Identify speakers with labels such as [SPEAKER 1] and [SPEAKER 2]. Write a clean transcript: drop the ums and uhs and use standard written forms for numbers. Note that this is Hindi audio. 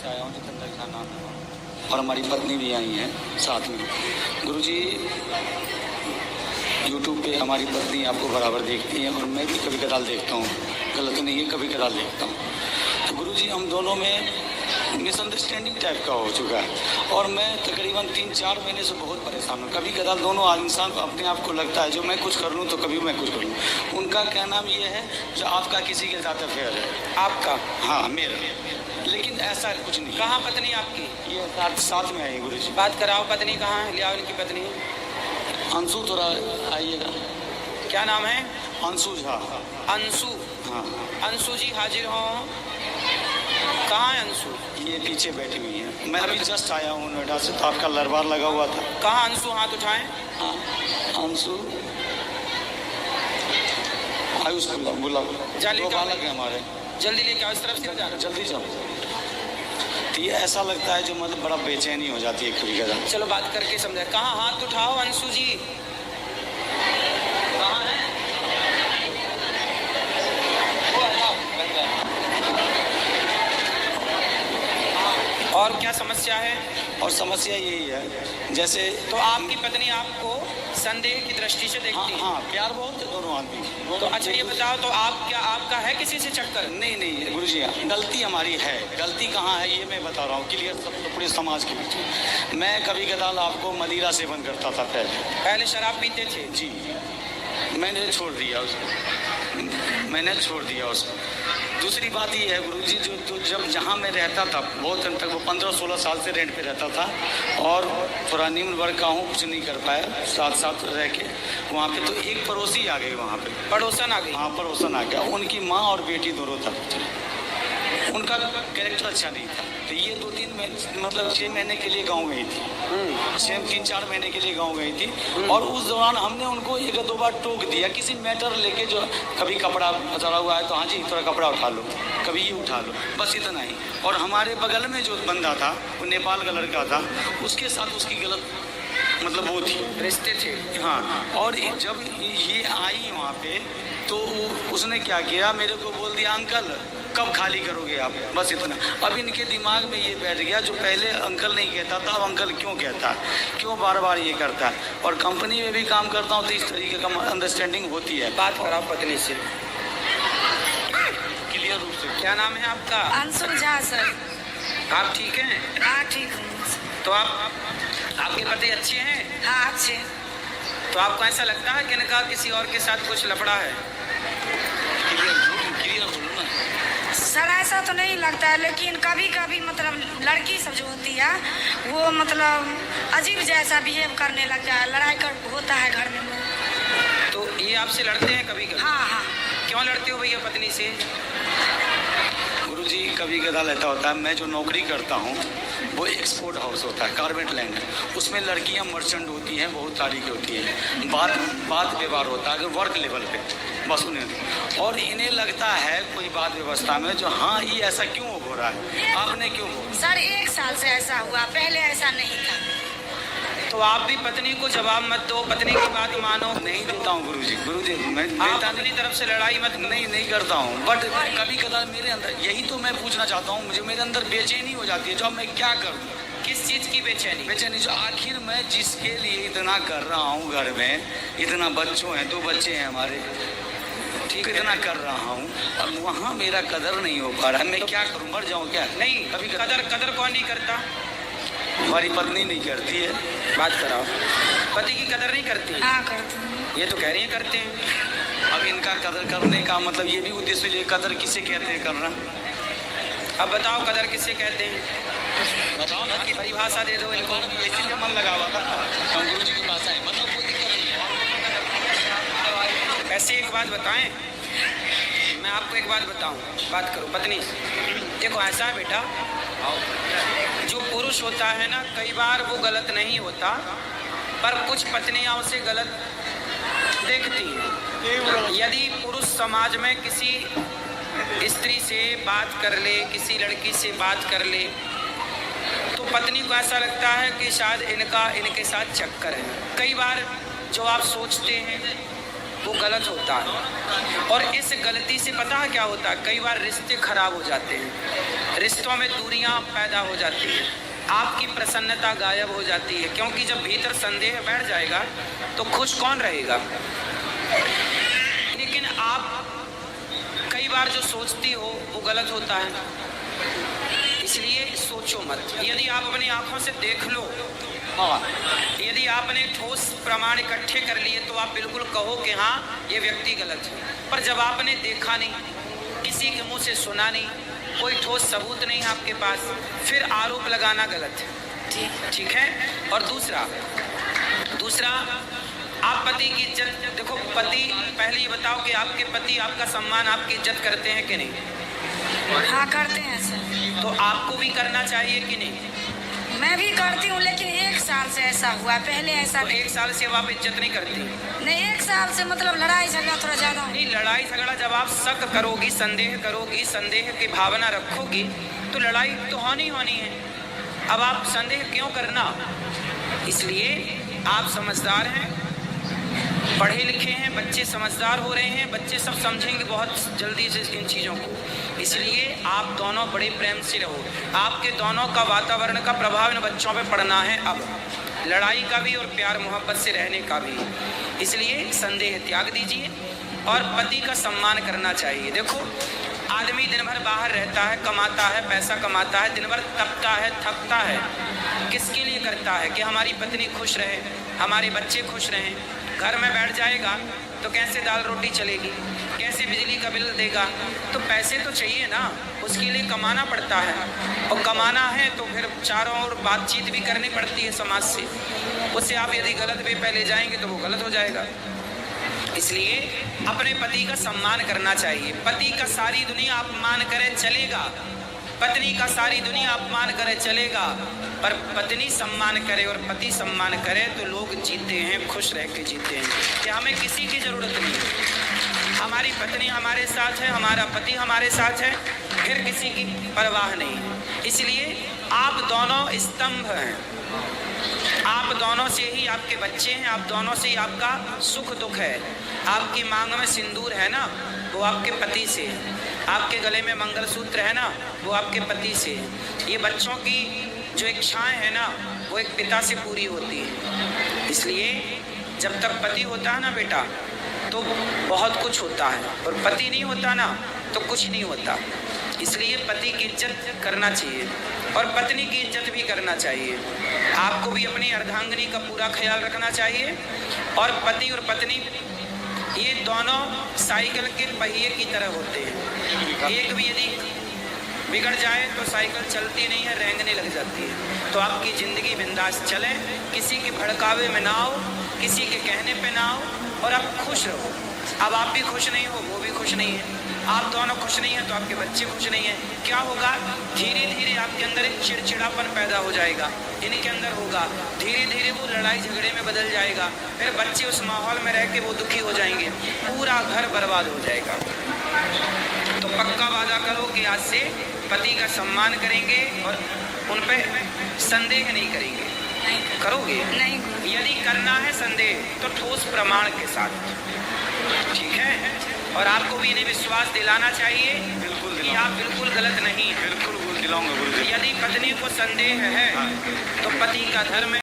[SPEAKER 1] से आया हूँ, जितेंद्र झा नाम है, और हमारी पत्नी भी आई है साथ में। गुरुजी, यूट्यूब पे हमारी पत्नी आपको बराबर देखती है और मैं भी कभी कदाल देखता हूँ, गलत नहीं है, कभी कदाल देखता हूँ। तो गुरुजी, हम दोनों में मिसअंडरस्टैंडिंग टाइप का हो चुका है और मैं तकरीबन 3-4 महीने से बहुत परेशान हूँ। कभी कदाल दोनों इंसान को अपने आप को लगता है जो मैं कुछ कर लूँ तो कभी मैं कुछ कर लूँ। उनका कहना ये है जो आपका किसी के साथ अफेयर है।
[SPEAKER 2] आपका?
[SPEAKER 1] हाँ, मेरा, लेकिन ऐसा कुछ नहीं।
[SPEAKER 2] कहाँ पत्नी आपकी?
[SPEAKER 1] ये साथ में आई गुरुजी।
[SPEAKER 2] बात कराओ, पत्नी कहाँ है? ले आओ इनकी पत्नी।
[SPEAKER 1] अंशु, थोड़ा आइएगा।
[SPEAKER 2] क्या नाम है?
[SPEAKER 1] अंशु झा।
[SPEAKER 2] अंशु?
[SPEAKER 1] हाँ।
[SPEAKER 2] अंशु जी हाजिर हो। कहाँ है अंशु?
[SPEAKER 1] ये पीछे बैठी हुई है। मैं अभी जस्ट आया हूँ नोएडा से, तो आपका दरबार लगा हुआ था।
[SPEAKER 2] कहाँ अंशु? हाथ उठाएं।
[SPEAKER 1] हाँ, अंशु आयुष को बुलाओ। दो बालक है हमारे।
[SPEAKER 2] जल्दी लेके आओ, इस तरफ से जाना।
[SPEAKER 1] जल्दी जाओ। तो ये ऐसा लगता है जो मतलब बड़ा बेचैनी हो जाती है कभी कभी।
[SPEAKER 2] चलो बात करके समझा। कहाँ? हाथ उठाओ अंशु जी। कहाँ है? और क्या समस्या है?
[SPEAKER 1] और समस्या यही है, जैसे
[SPEAKER 2] तो आपकी पत्नी आपको संदेह की दृष्टि से देखती है?
[SPEAKER 1] हाँ, प्यार बहुत है दोनों आदमी।
[SPEAKER 2] तो अच्छा ये बताओ, तो आपका है किसी से चक्कर?
[SPEAKER 1] नहीं गुरुजी, गलती हमारी है। गलती कहाँ है ये मैं बता रहा हूँ क्लियर, पूरे समाज के बीच में। मैं कभी कदाल आपको मदिरा सेवन करता था
[SPEAKER 2] पहले शराब पीते थे?
[SPEAKER 1] जी, मैंने छोड़ दिया उसको। दूसरी बात ये है गुरुजी, जो जब जहाँ मैं रहता था बहुत दिन तक, वो 15-16 साल से रेंट पे रहता था और थोड़ा निम्न वर्ग का हूँ, कुछ नहीं कर पाया साथ रह के वहाँ पे। तो एक पड़ोसी आ गई वहाँ पे।
[SPEAKER 2] पड़ोसन आ गई?
[SPEAKER 1] हाँ, पड़ोसन आ गया। उनकी माँ और बेटी दोनों था। उनका कैरेक्टर अच्छा नहीं था। तो ये 2-3 मतलब 6 महीने के लिए गाँव गई थी। 3-4 महीने के लिए गाँव गई थी और उस दौरान हमने उनको 1-2 बार टोक दिया किसी मैटर लेके, जो कभी कपड़ा चढ़ा हुआ है तो हाँ जी थोड़ा कपड़ा उठा लो, कभी ये उठा लो, बस इतना ही। और हमारे बगल में जो बंदा था वो नेपाल का लड़का था, उसके साथ उसकी गलत मतलब वो थी,
[SPEAKER 2] रिश्ते थे।
[SPEAKER 1] हाँ। और जब ये आई वहाँ पे तो उसने क्या किया, मेरे को बोल दिया अंकल कब खाली करोगे आप, बस इतना। अब इनके दिमाग में ये बैठ गया, जो पहले अंकल नहीं कहता था अब अंकल क्यों कहता है, क्यों बार बार ये करता है। और कंपनी में भी काम करता हूँ तो इस तरीके का अंडरस्टैंडिंग होती है।
[SPEAKER 2] बात कराओ पत्नी से
[SPEAKER 1] क्लियर रूप से।
[SPEAKER 2] क्या नाम है आपका?
[SPEAKER 3] अंशु झा सर।
[SPEAKER 2] आप ठीक हैं?
[SPEAKER 3] हाँ ठीक हूँ।
[SPEAKER 2] तो आपके पति अच्छे हैं?
[SPEAKER 3] हाँ अच्छे।
[SPEAKER 2] तो आपको ऐसा लगता है कि इनका किसी और के साथ कुछ लफड़ा है?
[SPEAKER 1] क्लियर बोलो ना
[SPEAKER 3] सर। ऐसा तो नहीं लगता है, लेकिन कभी कभी मतलब लड़की सब जो होती है वो मतलब अजीब जैसा बिहेव करने लगता है, लड़ाई होता है घर में।
[SPEAKER 2] तो ये आपसे लड़ते हैं कभी कभी?
[SPEAKER 3] हाँ।
[SPEAKER 2] क्यों लड़ते हो भैया पत्नी से?
[SPEAKER 1] गुरुजी, कभी कदाल ऐसा होता है, मैं जो नौकरी करता हूँ वो एक्सपोर्ट हाउस होता है, गारमेंट लैंड है, उसमें लड़कियाँ मर्चेंट होती हैं, बहुत तारीख होती है, बात व्यवहार होता है अगर वर्क लेवल पे, बस उन्हें। और इन्हें लगता है कोई बात व्यवस्था में जो हाँ ये ऐसा क्यों हो रहा है, आपने क्यों हो?
[SPEAKER 3] सर 1 साल से ऐसा हुआ, पहले ऐसा नहीं था।
[SPEAKER 2] तो आप भी पत्नी को जवाब मत दो, पत्नी की बात मानो।
[SPEAKER 1] नहीं देता हूँ गुरुजी, मैं
[SPEAKER 2] देता अपनी तरफ से लड़ाई मत।
[SPEAKER 1] नहीं करता हूँ, बट कभी कदार मेरे अंदर, यही तो मैं पूछना चाहता हूँ, मुझे मेरे अंदर बेचैनी हो जाती है, जो मैं क्या करूँ।
[SPEAKER 2] किस चीज की बेचैनी?
[SPEAKER 1] जो आखिर मैं जिसके लिए इतना कर रहा हूँ, घर में इतना बच्चों हैं, 2 बच्चे हैं हमारे, ठीक इतना कर रहा हूँ, अब वहाँ मेरा कदर नहीं हो पा रहा है, मैं क्या करूँ, मर जाऊँ क्या?
[SPEAKER 2] नहीं, कभी कदर कौन नहीं करता?
[SPEAKER 1] हमारी पत्नी नहीं करती है।
[SPEAKER 2] बात कराओ। पति की कदर नहीं करती?
[SPEAKER 3] हाँ करती हूँ।
[SPEAKER 2] ये तो कह रही है करते हैं।
[SPEAKER 1] अब इनका कदर करने का मतलब ये भी उद्देश्य है, कदर किसे कहते हैं करना।
[SPEAKER 2] अब बताओ कदर किसे कहते हैं,
[SPEAKER 1] बताओ ना
[SPEAKER 2] की परिभाषा दे दो इनको।
[SPEAKER 1] इसीलिए मन लगा हुआ था हम गुरु जी की भाषा है, मतलब कोई दिक्कत नहीं है।
[SPEAKER 2] ऐसे एक बात बताएं, मैं आपको एक बात बताऊं, बात करो पत्नी। देखो ऐसा है बेटा, जो पुरुष होता है ना, कई बार वो गलत नहीं होता, पर कुछ पत्नियां उसे गलत देखती हैं। यदि पुरुष समाज में किसी स्त्री से बात कर ले, किसी लड़की से बात कर ले, तो पत्नी को ऐसा लगता है कि शायद इनके साथ चक्कर है। कई बार जो आप सोचते हैं वो गलत होता है। और इस गलती से पता है क्या होता है, कई बार रिश्ते खराब हो जाते हैं, रिश्तों में दूरियां पैदा हो जाती हैं, आपकी प्रसन्नता गायब हो जाती है, क्योंकि जब भीतर संदेह बैठ जाएगा तो खुश कौन रहेगा। लेकिन आप कई बार जो सोचती हो वो गलत होता है, इसलिए सोचो मत। यदि आप अपनी आंखों से देख लो, यदि आपने ठोस प्रमाण इकट्ठे कर लिए तो आप बिल्कुल कहो कि हाँ ये व्यक्ति गलत है। पर जब आपने देखा नहीं, किसी के मुंह से सुना नहीं, कोई ठोस सबूत नहीं है आपके पास, फिर आरोप लगाना गलत है। ठीक है। और दूसरा आप पति की इज्जत देखो। पति, पहले ये बताओ कि आपके पति आपका सम्मान, आपकी इज्जत करते हैं कि नहीं?
[SPEAKER 3] हाँ करते हैं सर।
[SPEAKER 2] तो आपको भी करना चाहिए कि नहीं?
[SPEAKER 3] मैं भी करती हूँ, लेकिन 1 साल से ऐसा हुआ, पहले ऐसा
[SPEAKER 2] तो 1 साल से अब आप इज्जत नहीं करती?
[SPEAKER 3] नहीं, 1 साल से मतलब लड़ाई झगड़ा थोड़ा ज्यादा।
[SPEAKER 2] नहीं, लड़ाई झगड़ा जब आप शक करोगी, संदेह करोगी, संदेह की भावना रखोगी तो लड़ाई तो होनी है। अब आप संदेह क्यों करना? इसलिए आप समझदार हैं, पढ़े लिखे हैं, बच्चे समझदार हो रहे हैं, बच्चे सब समझेंगे बहुत जल्दी से इन चीज़ों को। इसलिए आप दोनों बड़े प्रेम से रहो। आपके दोनों का वातावरण का प्रभाव इन बच्चों पे पड़ना है, अब लड़ाई का भी और प्यार मोहब्बत से रहने का भी। इसलिए संदेह त्याग दीजिए और पति का सम्मान करना चाहिए। देखो, आदमी दिन भर बाहर रहता है, कमाता है, पैसा कमाता है, दिन भर तपता है, थकता है, किसके लिए करता है? कि हमारी पत्नी खुश रहे, हमारे बच्चे खुश रहें। घर में बैठ जाएगा तो कैसे दाल रोटी चलेगी, कैसे बिजली का बिल देगा? तो पैसे तो चाहिए ना, उसके लिए कमाना पड़ता है, और कमाना है तो फिर चारों ओर बातचीत भी करनी पड़ती है समाज से। उससे आप यदि गलत वे पे ले जाएंगे तो वो गलत हो जाएगा। इसलिए अपने पति का सम्मान करना चाहिए। पति का सारी दुनिया अपमान करे चलेगा, पत्नी का सारी दुनिया अपमान करे चलेगा, पर पत्नी सम्मान करे और पति सम्मान करे तो लोग जीते हैं, खुश रह के जीते हैं कि हमें किसी की ज़रूरत नहीं है। हमारी पत्नी हमारे साथ है, हमारा पति हमारे साथ है, फिर किसी की परवाह नहीं है। इसलिए आप दोनों स्तंभ हैं, आप दोनों से ही आपके बच्चे हैं, आप दोनों से ही आपका सुख दुख है। आपकी मांग में सिंदूर है ना, वो आपके पति से है। आपके गले में मंगलसूत्र है ना, वो आपके पति से है। ये बच्चों की जो इच्छाएं हैं ना, वो एक पिता से पूरी होती है। इसलिए जब तक पति होता है ना बेटा, तो बहुत कुछ होता है, और पति नहीं होता ना तो कुछ नहीं होता। इसलिए पति की इज्जत करना चाहिए और पत्नी की इज्जत भी करना चाहिए। आपको भी अपनी अर्धांगिनी का पूरा ख्याल रखना चाहिए। और पति और पत्नी ये दोनों साइकिल के पहिए की तरह होते हैं। एक भी यदि बिगड़ जाए तो साइकिल चलती नहीं है, रेंगने लग जाती है। तो आपकी ज़िंदगी बिंदास चले, किसी के भड़कावे में ना आओ, किसी के कहने पे ना आओ, और आप खुश रहो। अब आप भी खुश नहीं हो, वो भी खुश नहीं है, आप दोनों खुश नहीं हैं तो आपके बच्चे खुश नहीं हैं। क्या होगा? धीरे धीरे आपके अंदर एक चिड़चिड़ापन पैदा हो जाएगा, इनके अंदर होगा, धीरे धीरे वो लड़ाई झगड़े में बदल जाएगा, फिर बच्चे उस माहौल में रह के वो दुखी हो जाएंगे, पूरा घर बर्बाद हो जाएगा। तो पक्का वादा करो कि आज से पति का सम्मान करेंगे और उन पे संदेह नहीं करेंगे। करोगे?
[SPEAKER 3] नहीं।
[SPEAKER 2] यदि करना है संदेह तो ठोस प्रमाण के साथ, ठीक है? और आपको भी इन्हें विश्वास दिलाना चाहिए
[SPEAKER 1] बिल्कुल
[SPEAKER 2] कि आप बिल्कुल गलत नहीं हैं।
[SPEAKER 1] बिल्कुल दिलाऊंगा गुरुजी।
[SPEAKER 2] यदि पत्नी को संदेह है तो पति का धर्म